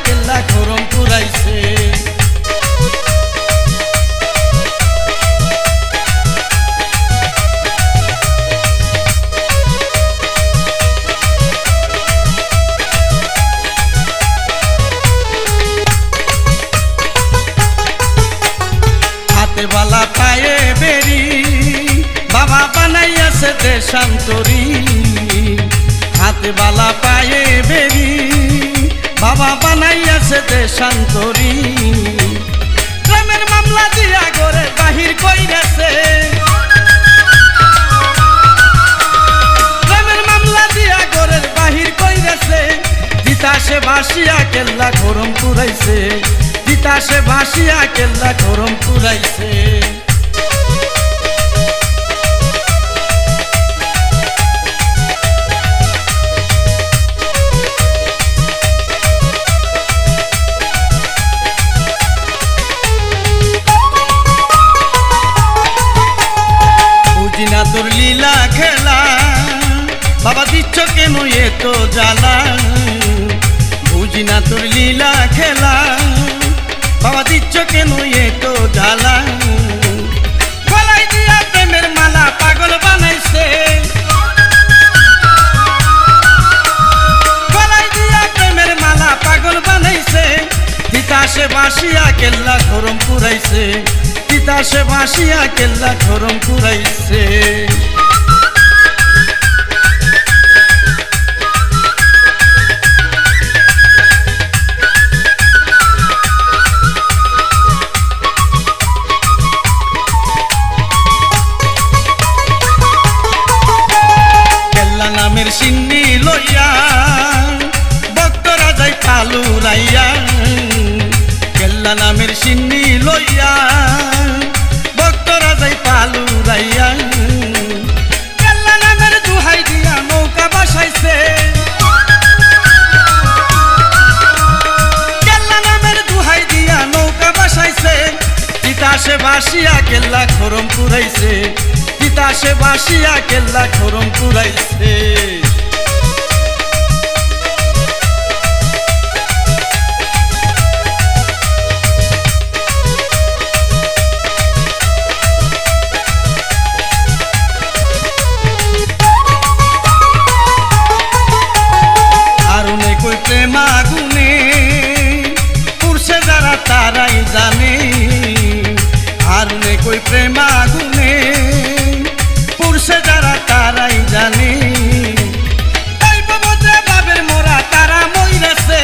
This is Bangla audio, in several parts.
কেল্লা খরম পুরাইছে। হাতে বালা পায়ে বেরি বাবা বানাইয়াছে দেশান্তরী। হাতে বালা পায়ে বেরি বাবা বানাইয়াছে দেশান্তরী। প্রেমের মামলা দিয়া ঘরে বাহির কইরাছে। প্রেমের মামলা দিয়া ঘরের বাহির কইরাছে। তিতাসে ভাসিয়া কেল্লা খরম পুরাইছে। তিতাসে ভাসিয়া কেল্লা খরম পুরাইছে। বুঝিনা তোর লীলা খেলা বাবা দিচ্ছ কেন এত জ্বালা। বুঝিনা তোর লীলা খেলা বাবা দিচ্ছ কেন এত জ্বালা। গলায় দিয়া প্রেমের মালা পাগল বানাইছে। গলায় দিয়া প্রেমের মালা পাগল বানাইছে। তিতাসে ভাসিয়া কেল্লা খরম পুরাইছে। তিতাসে ভাসিয়া কেল্লা খরম পুরাইছে। কেল্লা নামের সিন্নি লইয়া ভক্তরা যায় পালুরাইয়া। কেল্লা নামের সিন্নি লইয়া ভক্তরা যায় পালুরাইয়া। কেল্লা নামের দুহাই দিয়া নৌকা বাসাইছে। কেল্লা নামের দুহাই দিয়া নৌকা বাসাইছে। তিতাসে ভাসিয়া কেল্লা খরম পুরাইছে। তিতাসে ভাসিয়া কেল্লা খরম পুরাইছে। প্রেমাগুনে পুরুষে যারা তারাই জানে। আর নে কই প্রেমাগুনে পুরুষে যারা তারাই জানে। বাবের মোরা তারা মইরাছে।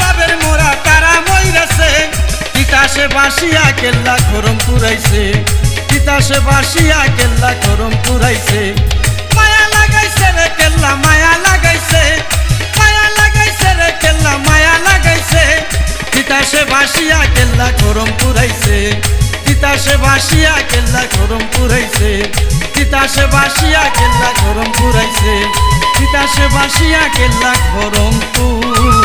বাবের মোরা তারা মইরাছে। তিতাসে ভাসিয়া কেল্লা খরম পুরাইছে। তিতাসে ভাসিয়া কেল্লা খরম পুরাইছে। মায়া লাগাইছে রে কেল্লা মায়া লাগাইছে। মায়া লাগাইছে রে কেল্লা মায়া লাগাইছে। তিতাসে ভাসিয়া কেল্লা খরম পুরাইছে। তিতাসে ভাসিয়া কেল্লা খরম পুরাইছে। তিতাসে ভাসিয়া কেল্লা খরম পুরাইছে। তিতাসে ভাসিয়া কেল্লা খরম পুরাইছে।